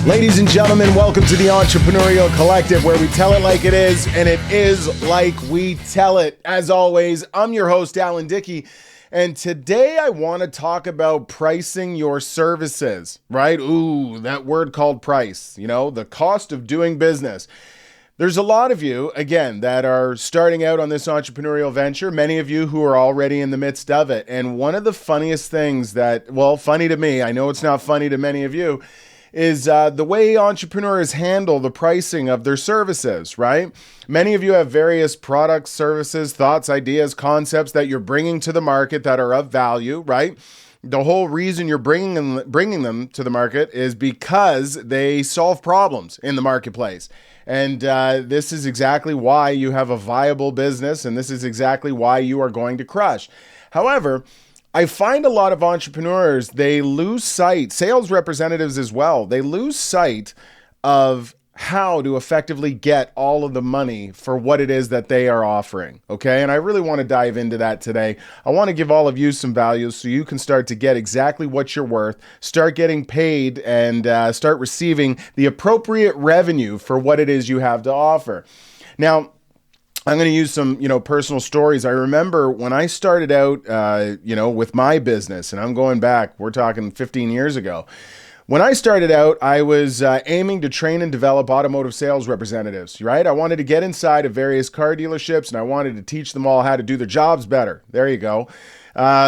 Ladies and gentlemen, welcome to the Entrepreneurial Collective, where we tell it like it is, and it is like we tell it. As always, I'm your host, Dickie, and today I want to talk about pricing your services, right? Ooh, that word called price, the cost of doing business. There's a lot of you, again, that are starting out on this entrepreneurial venture, many of you who are already in the midst of it. And one of the funniest things funny to me, I know it's not funny to many of you, is the way entrepreneurs handle the pricing of their services, right? Many of you have various products, services, thoughts, ideas, concepts that you're bringing to the market that are of value, right? The whole reason you're bringing them to the market is because they solve problems in the marketplace. And this is exactly why you have a viable business, and this is exactly why you are going to crush. However, I find a lot of entrepreneurs, they lose sight, sales representatives as well, they lose sight of how to effectively get all of the money for what it is that they are offering, okay? And I really want to dive into that today. I want to give all of you some value so you can start to get exactly what you're worth, start getting paid, and start receiving the appropriate revenue for what it is you have to offer. Now, I'm going to use some, personal stories. I remember when I started out, with my business, and I'm going back, we're talking 15 years ago. When I started out, I was aiming to train and develop automotive sales representatives, right? I wanted to get inside of various car dealerships, and I wanted to teach them all how to do their jobs better. There you go.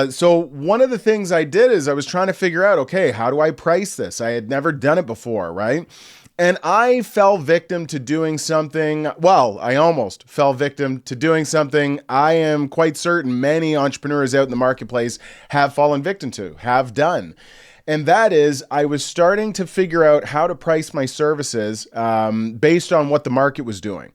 So one of the things I did is I was trying to figure out, okay, how do I price this? I had never done it before, right? And I fell victim to doing something, I almost fell victim to doing something I am quite certain many entrepreneurs out in the marketplace have fallen victim to, have done. And that is, I was starting to figure out how to price my services based on what the market was doing.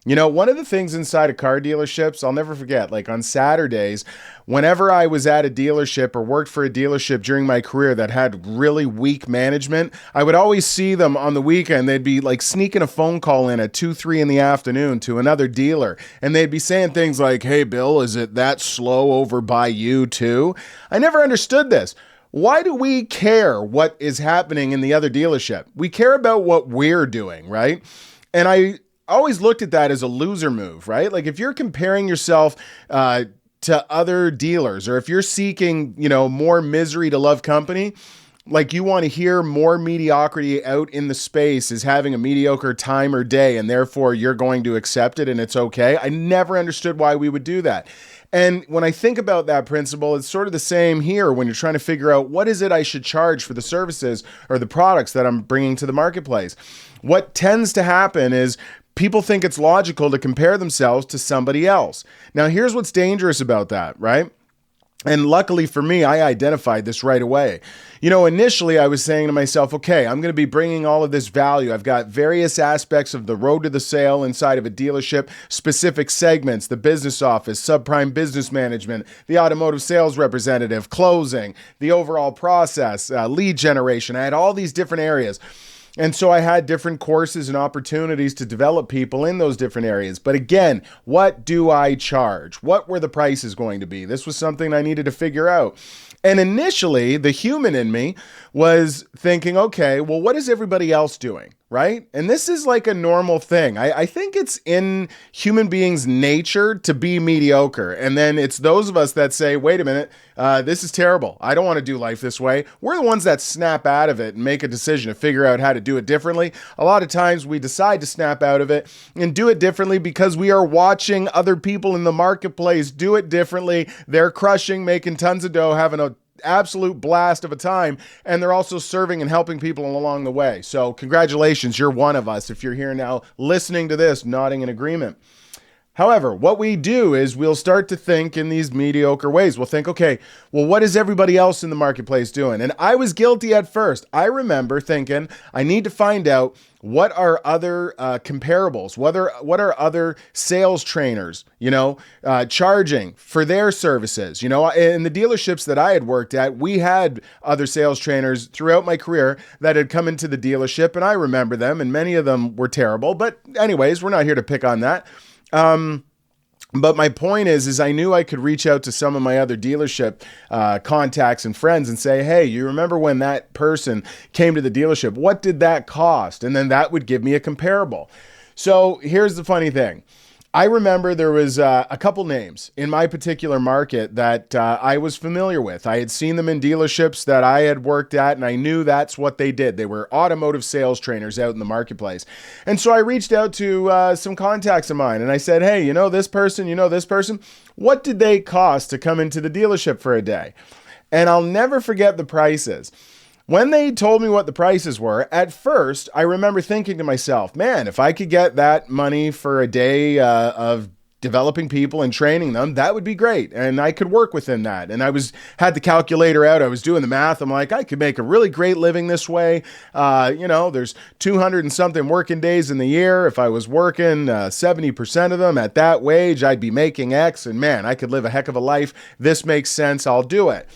One of the things inside of car dealerships, I'll never forget, like on Saturdays, whenever I was at a dealership or worked for a dealership during my career that had really weak management, I would always see them on the weekend. They'd be like sneaking a phone call in at 2, 3 in the afternoon to another dealer. And they'd be saying things like, "Hey, Bill, is it that slow over by you too?" I never understood this. Why do we care what is happening in the other dealership? We care about what we're doing, right? And I always looked at that as a loser move, right? Like if you're comparing yourself to other dealers, or if you're seeking, more misery to love company, like you want to hear more mediocrity out in the space is having a mediocre time or day, and therefore you're going to accept it and it's okay. I never understood why we would do that. And when I think about that principle, it's sort of the same here when you're trying to figure out what is it I should charge for the services or the products that I'm bringing to the marketplace. What tends to happen is people think it's logical to compare themselves to somebody else. Now, here's what's dangerous about that, right? And luckily for me, I identified this right away. Initially I was saying to myself, okay, I'm going to be bringing all of this value. I've got various aspects of the road to the sale inside of a dealership, specific segments, the business office, subprime business management, the automotive sales representative, closing, the overall process, lead generation. I had all these different areas. And so I had different courses and opportunities to develop people in those different areas. But again, what do I charge? What were the prices going to be? This was something I needed to figure out. And initially, the human in me was thinking, okay, well, what is everybody else doing, right? And this is like a normal thing. I think it's in human beings' nature to be mediocre. And then it's those of us that say, wait a minute, this is terrible. I don't want to do life this way. We're the ones that snap out of it and make a decision to figure out how to do it differently. A lot of times we decide to snap out of it and do it differently because we are watching other people in the marketplace do it differently. They're crushing, making tons of dough, having an absolute blast of a time, and they're also serving and helping people along the way. So congratulations, you're one of us. If you're here now listening to this, nodding in agreement. However, what we do is we'll start to think in these mediocre ways. We'll think, okay, well, what is everybody else in the marketplace doing? And I was guilty at first. I remember thinking, I need to find out what are other comparables, what are other sales trainers, charging for their services. In the dealerships that I had worked at, we had other sales trainers throughout my career that had come into the dealership, and I remember them, and many of them were terrible. But anyways, we're not here to pick on that. But my point is I knew I could reach out to some of my other dealership contacts and friends and say, hey, you remember when that person came to the dealership? What did that cost? And then that would give me a comparable. So here's the funny thing. I remember there was a couple names in my particular market that I was familiar with. I had seen them in dealerships that I had worked at, and I knew that's what they did. They were automotive sales trainers out in the marketplace. And so I reached out to some contacts of mine, and I said, hey, you know this person, what did they cost to come into the dealership for a day? And I'll never forget the prices. When they told me what the prices were, at first, I remember thinking to myself, man, if I could get that money for a day of developing people and training them, that would be great. And I could work within that. And had the calculator out. I was doing the math. I'm like, I could make a really great living this way. There's 200 and something working days in the year. If I was working 70% of them at that wage, I'd be making X. And man, I could live a heck of a life. This makes sense. I'll do it.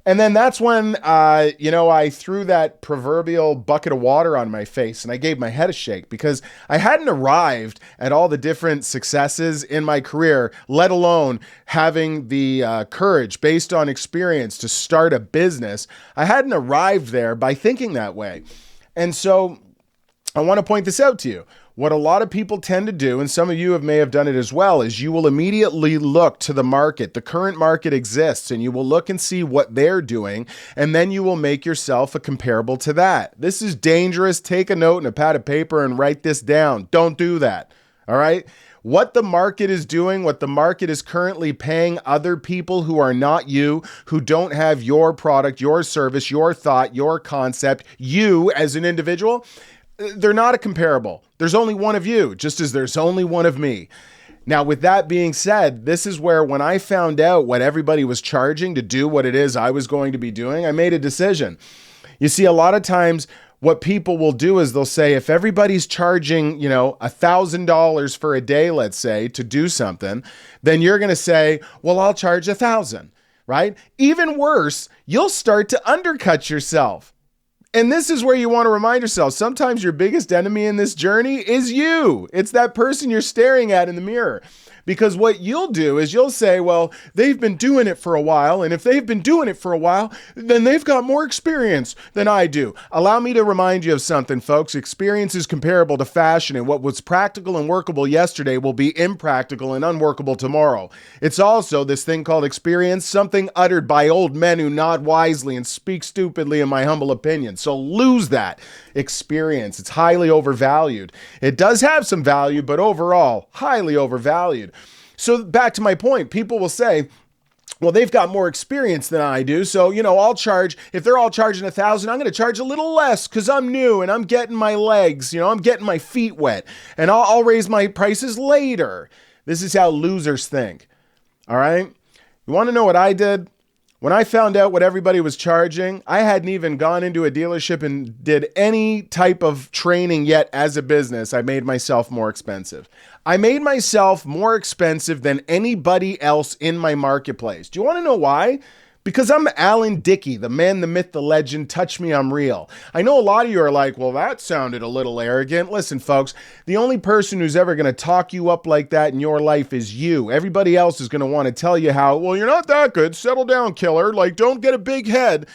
And then that's when, I threw that proverbial bucket of water on my face and I gave my head a shake because I hadn't arrived at all the different successes in my career, let alone having the courage based on experience to start a business. I hadn't arrived there by thinking that way. And so I want to point this out to you. What a lot of people tend to do, and some of you may have done it as well, is you will immediately look to the market. The current market exists, and you will look and see what they're doing, and then you will make yourself a comparable to that. This is dangerous. Take a note and a pad of paper and write this down. Don't do that. All right? What the market is doing, what the market is currently paying other people who are not you, who don't have your product, your service, your thought, your concept, you as an individual, they're not a comparable. There's only one of you, just as there's only one of me. Now, with that being said, this is where when I found out what everybody was charging to do what it is I was going to be doing, I made a decision. You see, a lot of times what people will do is they'll say, if everybody's charging, $1,000 for a day, let's say, to do something, then you're going to say, well, I'll charge $1,000, right? Even worse, you'll start to undercut yourself. And this is where you want to remind yourself, sometimes your biggest enemy in this journey is you. It's that person you're staring at in the mirror. Because what you'll do is you'll say, well, they've been doing it for a while. And if they've been doing it for a while, then they've got more experience than I do. Allow me to remind you of something, folks. Experience is comparable to fashion. And what was practical and workable yesterday will be impractical and unworkable tomorrow. It's also this thing called experience, something uttered by old men who nod wisely and speak stupidly, in my humble opinion. So lose that experience. It's highly overvalued. It does have some value, but overall, highly overvalued. So back to my point, people will say, well, they've got more experience than I do. So, I'll charge, if they're all charging $1,000, I'm going to charge a little less because I'm new and I'm getting my legs, I'm getting my feet wet, and I'll raise my prices later. This is how losers think. All right. You want to know what I did? When I found out what everybody was charging, I hadn't even gone into a dealership and did any type of training yet as a business. I made myself more expensive. I made myself more expensive than anybody else in my marketplace. Do you want to know why? Because I'm Alan Dickie, the man, the myth, the legend. Touch me, I'm real. I know a lot of you are like, well, that sounded a little arrogant. Listen, folks, the only person who's ever going to talk you up like that in your life is you. Everybody else is going to want to tell you how, well, you're not that good. Settle down, killer. Don't get a big head.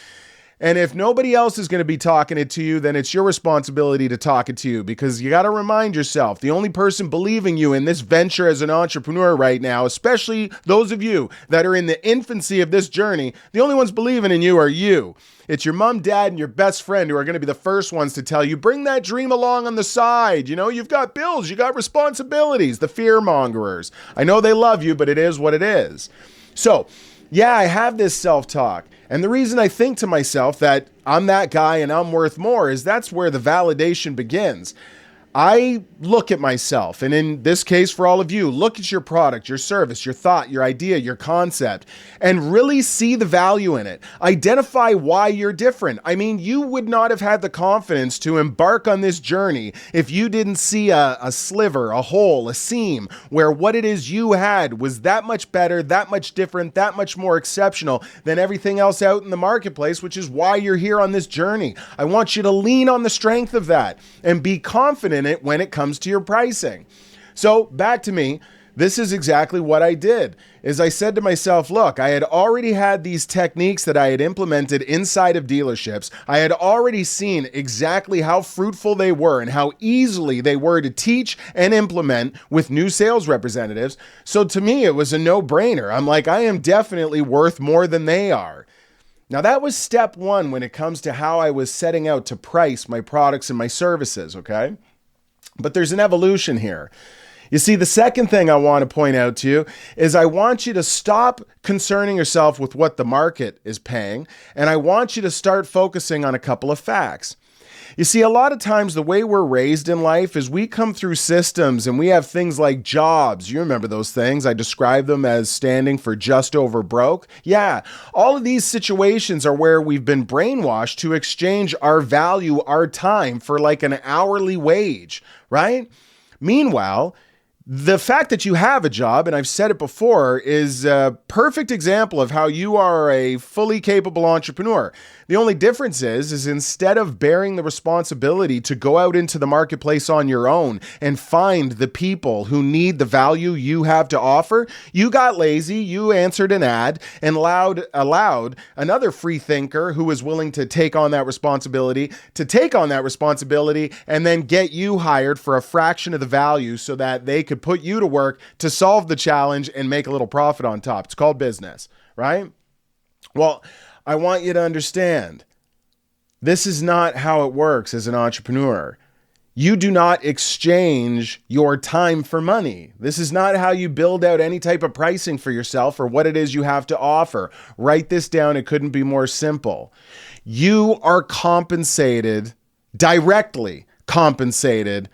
And if nobody else is going to be talking it to you, then it's your responsibility to talk it to you, because you got to remind yourself, the only person believing you in this venture as an entrepreneur right now, especially those of you that are in the infancy of this journey, the only ones believing in you are you. It's your mom, dad, and your best friend who are going to be the first ones to tell you, bring that dream along on the side. You've got bills, you got responsibilities, the fear mongerers. I know they love you, but it is what it is. So, yeah, I have this self-talk. And the reason I think to myself that I'm that guy and I'm worth more is that's where the validation begins. I look at myself, and in this case for all of you, look at your product, your service, your thought, your idea, your concept, and really see the value in it. Identify why you're different. I mean, you would not have had the confidence to embark on this journey if you didn't see a sliver, a hole, a seam, where what it is you had was that much better, that much different, that much more exceptional than everything else out in the marketplace, which is why you're here on this journey. I want you to lean on the strength of that and be confident in it when it comes to your pricing. So back to me, this is exactly what I did. Is I said to myself, look, I had already had these techniques that I had implemented inside of dealerships. I had already seen exactly how fruitful they were and how easily they were to teach and implement with new sales representatives. So to me, it was a no-brainer. I'm like, I am definitely worth more than they are. Now, that was step one when it comes to how I was setting out to price my products and my services, okay? But there's an evolution here. You see, the second thing I want to point out to you is I want you to stop concerning yourself with what the market is paying, and I want you to start focusing on a couple of facts. You see, a lot of times the way we're raised in life is we come through systems and we have things like jobs. You remember those things. I describe them as standing for just over broke. Yeah, all of these situations are where we've been brainwashed to exchange our value, our time for like an hourly wage, right? Meanwhile, the fact that you have a job, and I've said it before, is a perfect example of how you are a fully capable entrepreneur. The only difference is instead of bearing the responsibility to go out into the marketplace on your own and find the people who need the value you have to offer, you got lazy, you answered an ad and allowed another free thinker who was willing to take on that responsibility and then get you hired for a fraction of the value so that they could put you to work to solve the challenge and make a little profit on top. It's called business, right? Well, I want you to understand, this is not how it works as an entrepreneur. You do not exchange your time for money. This is not how you build out any type of pricing for yourself or what it is you have to offer. Write this down. It couldn't be more simple. You are compensated, directly compensated,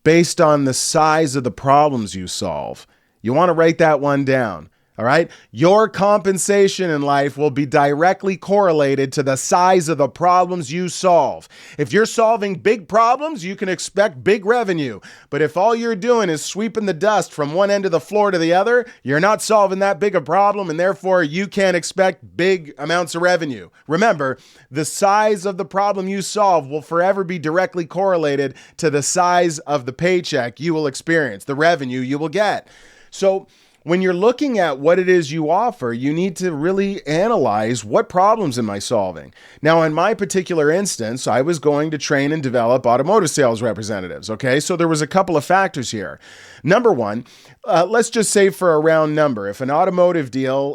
based on the size of the problems you solve. You want to write that one down. All right. Your compensation in life will be directly correlated to the size of the problems you solve. If you're solving big problems, you can expect big revenue. But if all you're doing is sweeping the dust from one end of the floor to the other, you're not solving that big a problem, and therefore you can't expect big amounts of revenue. Remember, the size of the problem you solve will forever be directly correlated to the size of the paycheck you will experience, the revenue you will get. So when you're looking at what it is you offer, you need to really analyze, what problems am I solving? Now, in my particular instance, I was going to train and develop automotive sales representatives, okay? So there was a couple of factors here. Number one, let's just say for a round number, if an automotive deal,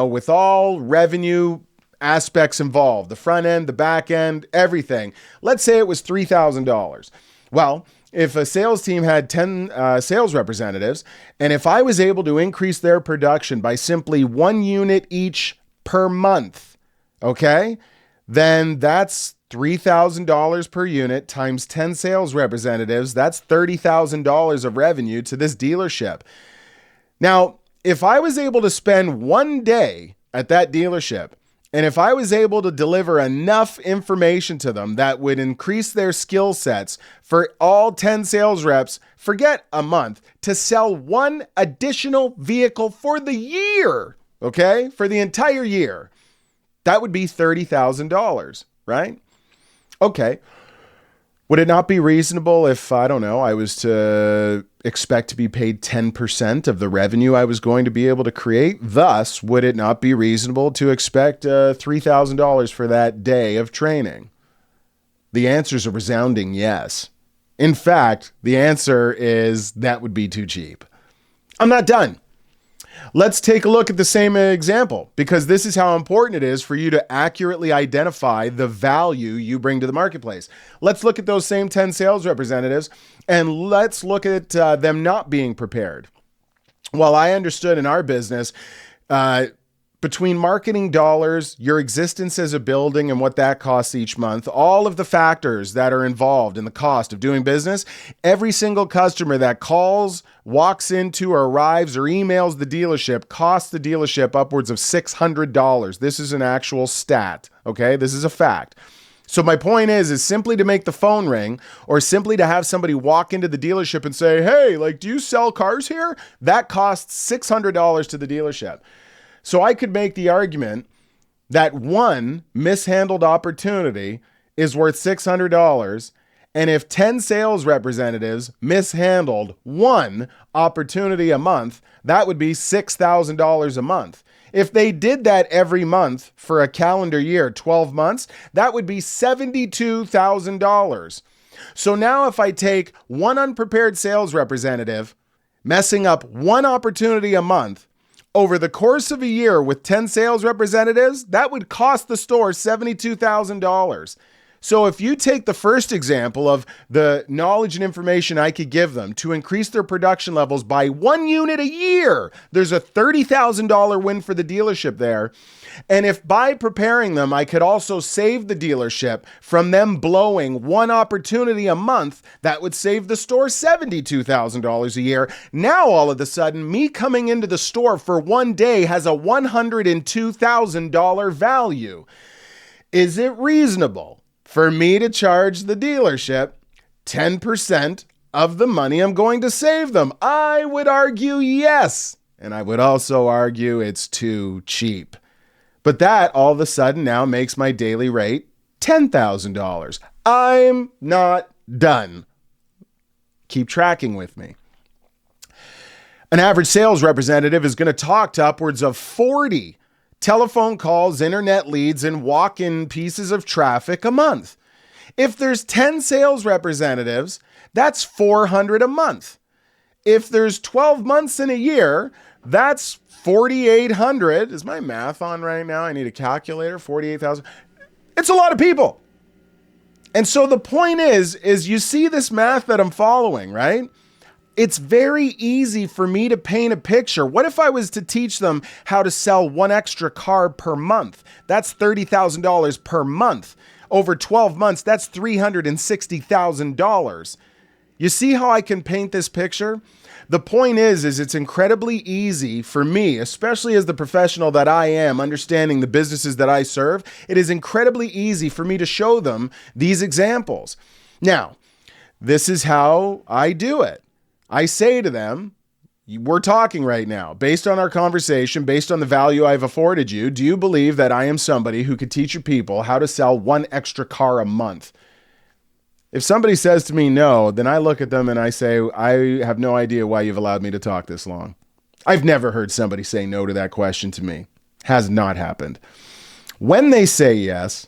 with all revenue aspects involved, the front end, the back end, everything, let's say it was $3,000. Well, if a sales team had 10 sales representatives, and if I was able to increase their production by simply 1 unit each per month, okay, then that's $3,000 per unit times 10 sales representatives. That's $30,000 of revenue to this dealership. Now, if I was able to spend 1 day at that dealership, and if I was able to deliver enough information to them that would increase their skill sets for all 10 sales reps, forget a month, to sell one additional vehicle for the year, okay? For the entire year, that would be $30,000, right? Okay. Would it not be reasonable if, I don't know, I was to expect to be paid 10% of the revenue I was going to be able to create? Thus, would it not be reasonable to expect $3,000 for that day of training? The answer is a resounding yes. In fact, the answer is that would be too cheap. I'm not done. Let's take a look at the same example, because this is how important it is for you to accurately identify the value you bring to the marketplace. Let's look at those same 10 sales representatives, and let's look at them not being prepared. Well, I understood in our business, between marketing dollars, your existence as a building and what that costs each month, all of the factors that are involved in the cost of doing business, every single customer that calls, walks into, or arrives, or emails the dealership costs the dealership upwards of $600. This is an actual stat, okay? This is a fact. So my point is simply to make the phone ring, or simply to have somebody walk into the dealership and say, hey, do you sell cars here? That costs $600 to the dealership. So I could make the argument that one mishandled opportunity is worth $600, And if 10 sales representatives mishandled one opportunity a month, that would be $6,000 a month. If they did that every month for a calendar year, 12 months, that would be $72,000. So now if I take one unprepared sales representative messing up one opportunity a month over the course of a year with 10 sales representatives, that would cost the store $72,000. So if you take the first example of the knowledge and information I could give them to increase their production levels by 1 unit a year, there's a $30,000 win for the dealership there. And if by preparing them, I could also save the dealership from them blowing one opportunity a month, that would save the store $72,000 a year. Now, all of a sudden, me coming into the store for one day has a $102,000 value. Is it reasonable for me to charge the dealership 10% of the money I'm going to save them? I would argue yes. And I would also argue it's too cheap. But that all of a sudden now makes my daily rate $10,000. I'm not done. Keep tracking with me. An average sales representative is going to talk to upwards of 40 telephone calls, internet leads, and walk-in pieces of traffic a month. If there's 10 sales representatives, that's 400 a month. If there's 12 months in a year, that's 4,800. Is my math on right now? I need a calculator. 48,000. It's a lot of people. And so the point is you see this math that I'm following, right? It's very easy for me to paint a picture. What if I was to teach them how to sell one extra car per month? That's $30,000 per month. Over 12 months, that's $360,000. You see how I can paint this picture? The point is it's incredibly easy for me, especially as the professional that I am, understanding the businesses that I serve. It is incredibly easy for me to show them these examples. Now, this is how I do it. I say to them, we're talking right now, based on our conversation, based on the value I've afforded you, do you believe that I am somebody who could teach your people how to sell one extra car a month? If somebody says to me no, then I look at them and I say, I have no idea why you've allowed me to talk this long. I've never heard somebody say no to that question to me. Has not happened. When they say yes,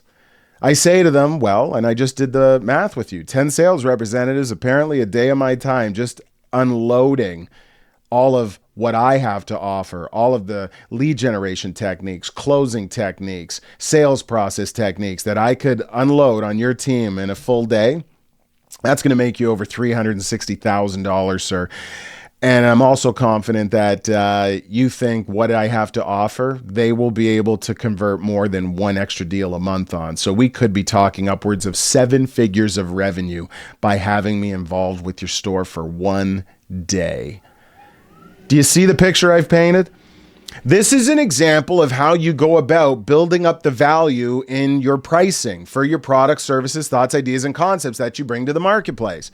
I say to them, well, and I just did the math with you, 10 sales representatives, apparently a day of my time, just unloading all of what I have to offer, all of the lead generation techniques, closing techniques, sales process techniques that I could unload on your team in a full day. That's going to make you over $360,000, sir. And I'm also confident that you think what I have to offer, they will be able to convert more than one extra deal a month on. So we could be talking upwards of 7 figures of revenue by having me involved with your store for one day. Do you see the picture I've painted? This is an example of how you go about building up the value in your pricing for your products, services, thoughts, ideas, and concepts that you bring to the marketplace.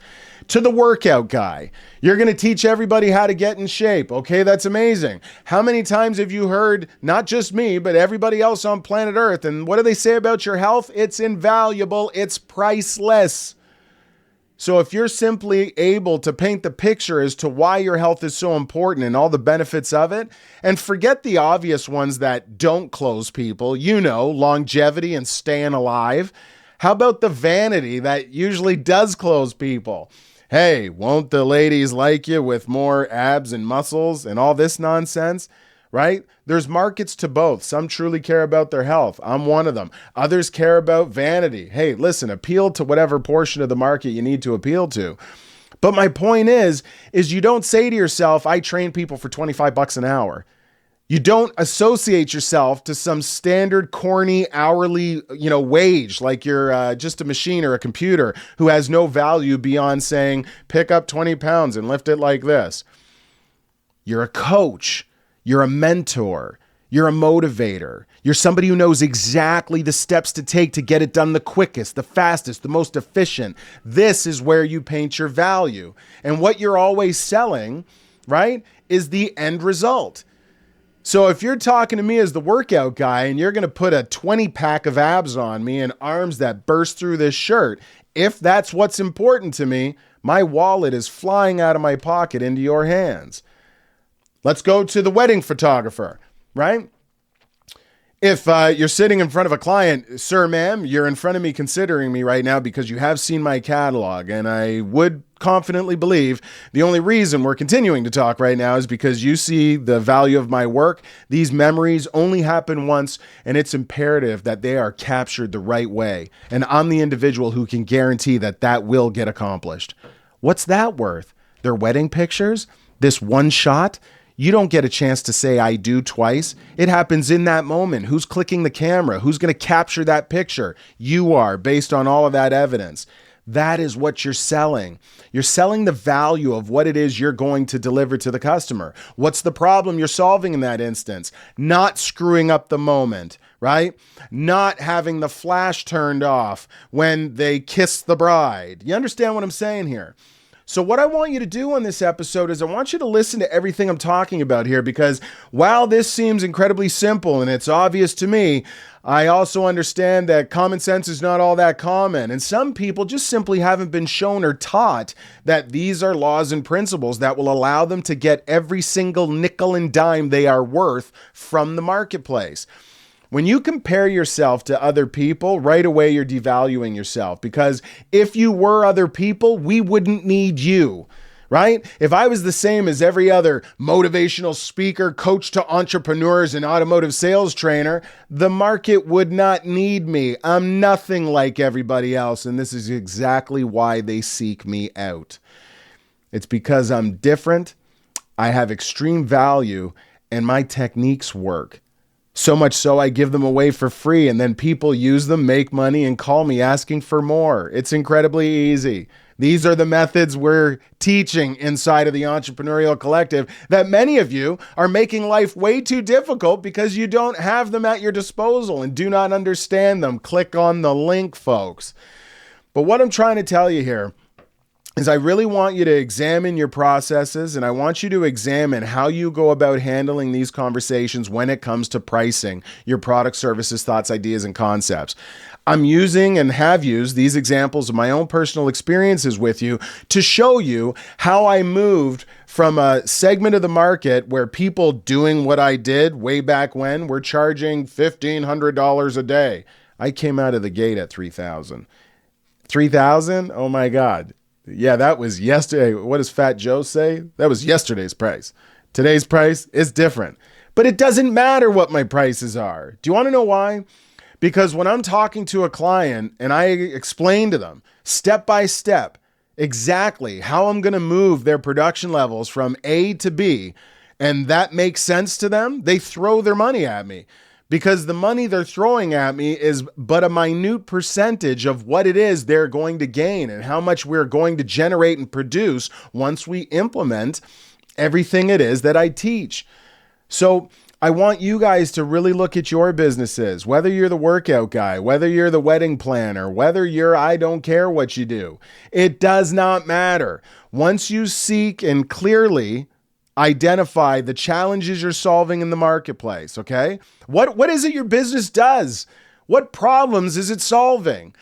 To the workout guy, you're going to teach everybody how to get in shape. Okay, that's amazing. How many times have you heard, not just me, but everybody else on planet Earth, and what do they say about your health? It's invaluable. It's priceless. So if you're simply able to paint the picture as to why your health is so important and all the benefits of it, and forget the obvious ones that don't close people, longevity and staying alive. How about the vanity that usually does close people? Hey, won't the ladies like you with more abs and muscles and all this nonsense? Right? There's markets to both. Some truly care about their health. I'm one of them. Others care about vanity. Hey, listen, appeal to whatever portion of the market you need to appeal to. But my point is you don't say to yourself, I train people for $25 an hour. You don't associate yourself to some standard corny hourly, wage, like you're just a machine or a computer who has no value beyond saying, pick up 20 pounds and lift it like this. You're a coach. You're a mentor. You're a motivator. You're somebody who knows exactly the steps to take to get it done the quickest, the fastest, the most efficient. This is where you paint your value. And what you're always selling, right, is the end result. So if you're talking to me as the workout guy and you're going to put a 20 pack of abs on me and arms that burst through this shirt, if that's what's important to me, my wallet is flying out of my pocket into your hands. Let's go to the wedding photographer, right? If you're sitting in front of a client, sir, ma'am, you're in front of me considering me right now because you have seen my catalog. And I would confidently believe the only reason we're continuing to talk right now is because you see the value of my work. These memories only happen once, and it's imperative that they are captured the right way. And I'm the individual who can guarantee that that will get accomplished. What's that worth? Their wedding pictures? This one shot? You don't get a chance to say I do twice. It happens in that moment. Who's clicking the camera? Who's going to capture that picture? You are, based on all of that evidence. That is what you're selling. You're selling the value of what it is you're going to deliver to the customer. What's the problem you're solving in that instance? Not screwing up the moment, right? Not having the flash turned off when they kiss the bride. You understand what I'm saying here? So what I want you to do on this episode is I want you to listen to everything I'm talking about here, because while this seems incredibly simple and it's obvious to me, I also understand that common sense is not all that common. And some people just simply haven't been shown or taught that these are laws and principles that will allow them to get every single nickel and dime they are worth from the marketplace. When you compare yourself to other people, right away you're devaluing yourself, because if you were other people, we wouldn't need you, right? If I was the same as every other motivational speaker, coach to entrepreneurs, and automotive sales trainer, the market would not need me. I'm nothing like everybody else, and this is exactly why they seek me out. It's because I'm different, I have extreme value, and my techniques work. So much so I give them away for free, and then people use them, make money, and call me asking for more. It's incredibly easy. These are the methods we're teaching inside of the Entrepreneurial Collective that many of you are making life way too difficult because you don't have them at your disposal and do not understand them. Click on the link, folks. But what I'm trying to tell you here is I really want you to examine your processes, and I want you to examine how you go about handling these conversations when it comes to pricing your product, services, thoughts, ideas, and concepts. I'm using and have used these examples of my own personal experiences with you to show you how I moved from a segment of the market where people doing what I did way back when were charging $1,500 a day. I came out of the gate at $3,000. $3,000? Oh my God. Yeah, that was yesterday. What does Fat Joe say? That was yesterday's price. Today's price is different. But it doesn't matter what my prices are. Do you want to know why? Because when I'm talking to a client and I explain to them step by step exactly how I'm going to move their production levels from A to B, and that makes sense to them, they throw their money at me. Because the money they're throwing at me is but a minute percentage of what it is they're going to gain and how much we're going to generate and produce once we implement everything it is that I teach. So I want you guys to really look at your businesses, whether you're the workout guy, whether you're the wedding planner, whether you're I don't care what you do. It does not matter. Once you seek and clearly identify the challenges you're solving in the marketplace, okay? What is it your business does? What problems is it solving?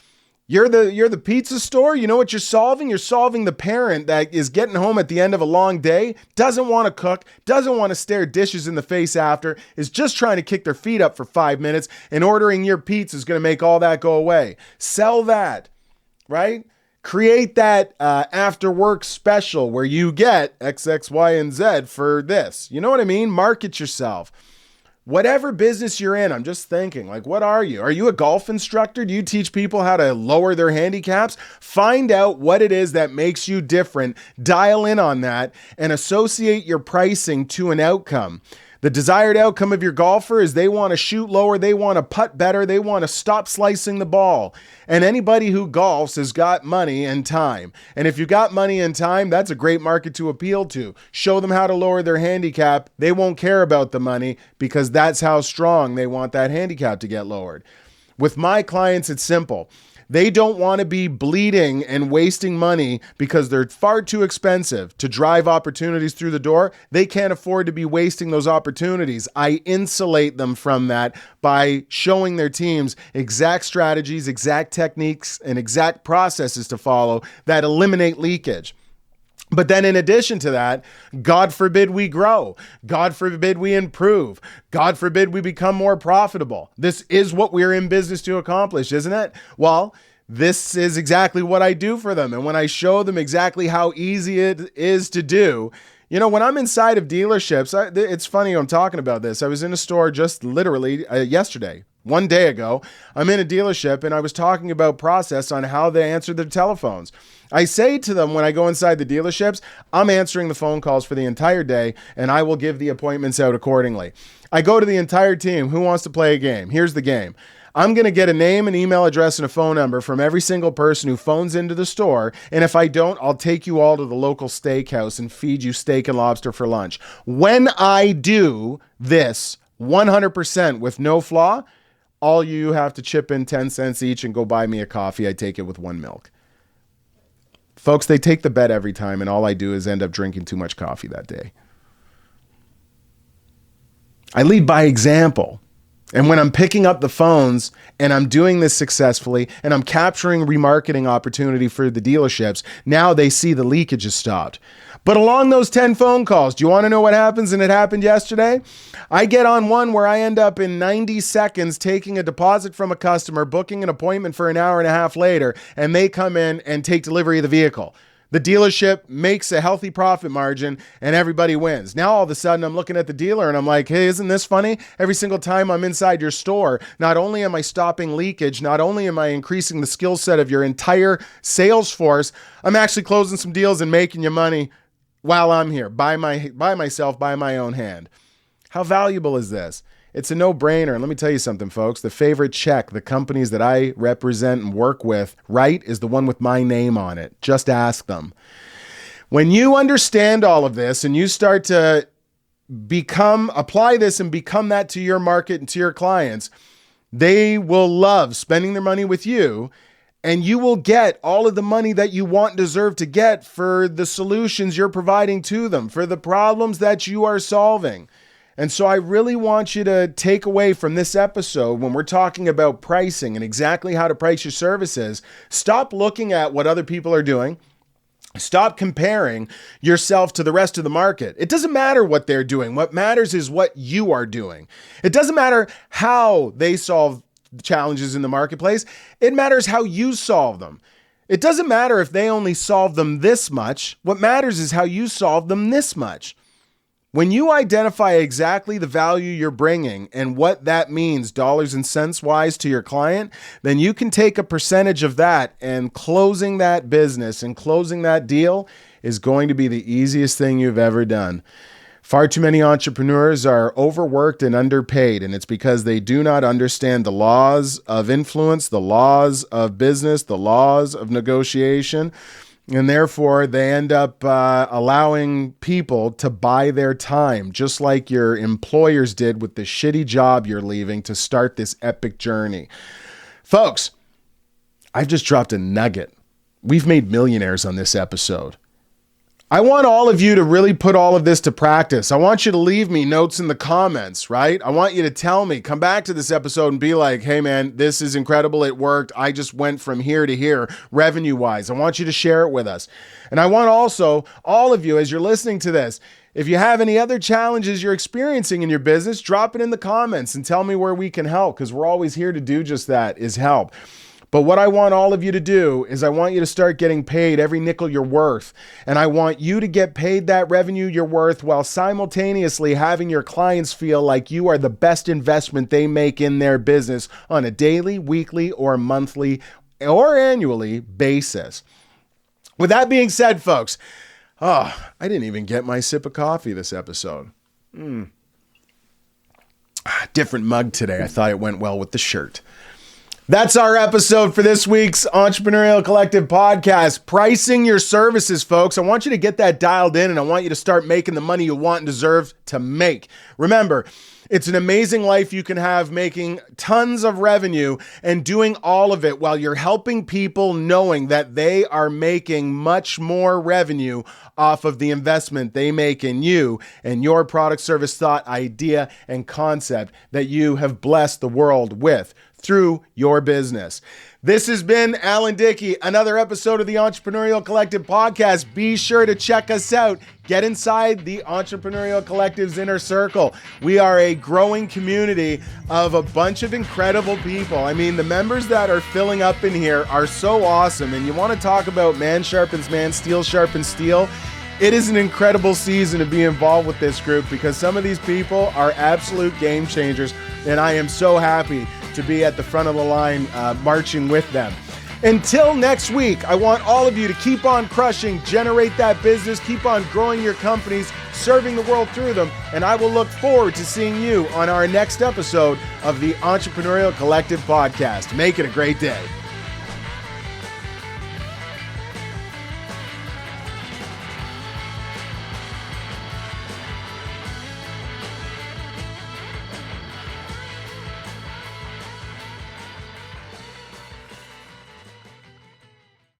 You're the pizza store. You know what you're solving? You're solving the parent that is getting home at the end of a long day, doesn't want to cook, doesn't want to stare dishes in the face after, is just trying to kick their feet up for 5 minutes, and ordering your pizza is going to make all that go away. Sell that, right? Create that after work special where you get X, X, Y, and Z for this. You know what I mean? Market yourself. Whatever business you're in, I'm just thinking, like, what are you? Are you a golf instructor? Do you teach people how to lower their handicaps? Find out what it is that makes you different. Dial in on that and associate your pricing to an outcome. The desired outcome of your golfer is they want to shoot lower, they want to putt better, they want to stop slicing the ball. And anybody who golfs has got money and time. And if you've got money and time, that's a great market to appeal to. Show them how to lower their handicap. They won't care about the money because that's how strong they want that handicap to get lowered. With my clients, it's simple. They don't want to be bleeding and wasting money because they're far too expensive to drive opportunities through the door. They can't afford to be wasting those opportunities. I insulate them from that by showing their teams exact strategies, exact techniques, and exact processes to follow that eliminate leakage. But then in addition to that, God forbid we grow. God forbid we improve. God forbid we become more profitable. This is what we're in business to accomplish, isn't it? Well, this is exactly what I do for them. And when I show them exactly how easy it is to do, you know, when I'm inside of dealerships, it's funny I'm talking about this. I was in a store just literally yesterday. One day ago, I'm in a dealership and I was talking about process on how they answer their telephones. I say to them when I go inside the dealerships, I'm answering the phone calls for the entire day and I will give the appointments out accordingly. I go to the entire team. Who wants to play a game? Here's the game. I'm going to get a name, an email address, and a phone number from every single person who phones into the store. And if I don't, I'll take you all to the local steakhouse and feed you steak and lobster for lunch. When I do this 100% with no flaw, all you have to chip in 10 cents each and go buy me a coffee. I take it with one milk. Folks, they take the bet every time, and all I do is end up drinking too much coffee that day. I lead by example. And when I'm picking up the phones and I'm doing this successfully and I'm capturing remarketing opportunity for the dealerships, now they see the leakage is stopped. But along those 10 phone calls, do you want to know what happens? And it happened yesterday. I get on one where I end up in 90 seconds taking a deposit from a customer, booking an appointment for an hour and a half later, and they come in and take delivery of the vehicle. The dealership makes a healthy profit margin and everybody wins. Now, all of a sudden, I'm looking at the dealer and I'm like, hey, isn't this funny? Every single time I'm inside your store, not only am I stopping leakage, not only am I increasing the skill set of your entire sales force, I'm actually closing some deals and making you money while I'm here by myself, by my own hand. How valuable is this? It's a no-brainer. And let me tell you something, folks. The favorite check the companies that I represent and work with write is the one with my name on it. Just ask them. When you understand all of this and you start to apply this and become that to your market and to your clients, they will love spending their money with you, and you will get all of the money that you want and deserve to get for the solutions you're providing to them, for the problems that you are solving. And so I really want you to take away from this episode, when we're talking about pricing and exactly how to price your services, stop looking at what other people are doing. Stop comparing yourself to the rest of the market. It doesn't matter what they're doing. What matters is what you are doing. It doesn't matter how they solve challenges in the marketplace. It matters how you solve them. It doesn't matter if they only solve them this much. What matters is how you solve them this much. When you identify exactly the value you're bringing and what that means dollars and cents wise to your client, then you can take a percentage of that, and closing that business and closing that deal is going to be the easiest thing you've ever done. Far too many entrepreneurs are overworked and underpaid, and it's because they do not understand the laws of influence, the laws of business, the laws of negotiation. And therefore, they end up allowing people to buy their time, just like your employers did with the shitty job you're leaving to start this epic journey. Folks, I've just dropped a nugget. We've made millionaires on this episode. I want all of you to really put all of this to practice. I want you to leave me notes in the comments, right? I want you to tell me, come back to this episode and be like, hey man, this is incredible. It worked. I just went from here to here revenue-wise. I want you to share it with us. And I want also all of you, as you're listening to this, if you have any other challenges you're experiencing in your business, drop it in the comments and tell me where we can help, because we're always here to do just that, is help. But what I want all of you to do is I want you to start getting paid every nickel you're worth. And I want you to get paid that revenue you're worth while simultaneously having your clients feel like you are the best investment they make in their business on a daily, weekly, or monthly, or annually basis. With that being said, folks, I didn't even get my sip of coffee this episode. Different mug today. I thought it went well with the shirt. That's our episode for this week's Entrepreneurial Collective podcast. Pricing your services, folks. I want you to get that dialed in, and I want you to start making the money you want and deserve to make. Remember, it's an amazing life you can have making tons of revenue and doing all of it while you're helping people knowing that they are making much more revenue off of the investment they make in you and your product, service, thought, idea, and concept that you have blessed the world with through your business. This has been Alan Dickie, another episode of the Entrepreneurial Collective podcast. Be sure to check us out. Get inside the Entrepreneurial Collective's inner circle. We are a growing community of a bunch of incredible people. I mean, the members that are filling up in here are so awesome. And you want to talk about man sharpens man, steel sharpens steel. It is an incredible season to be involved with this group because some of these people are absolute game changers. And I am so happy to be at the front of the line marching with them. Until next week, I want all of you to keep on crushing, generate that business, keep on growing your companies, serving the world through them, and I will look forward to seeing you on our next episode of the Entrepreneurial Collective podcast. Make it a great day.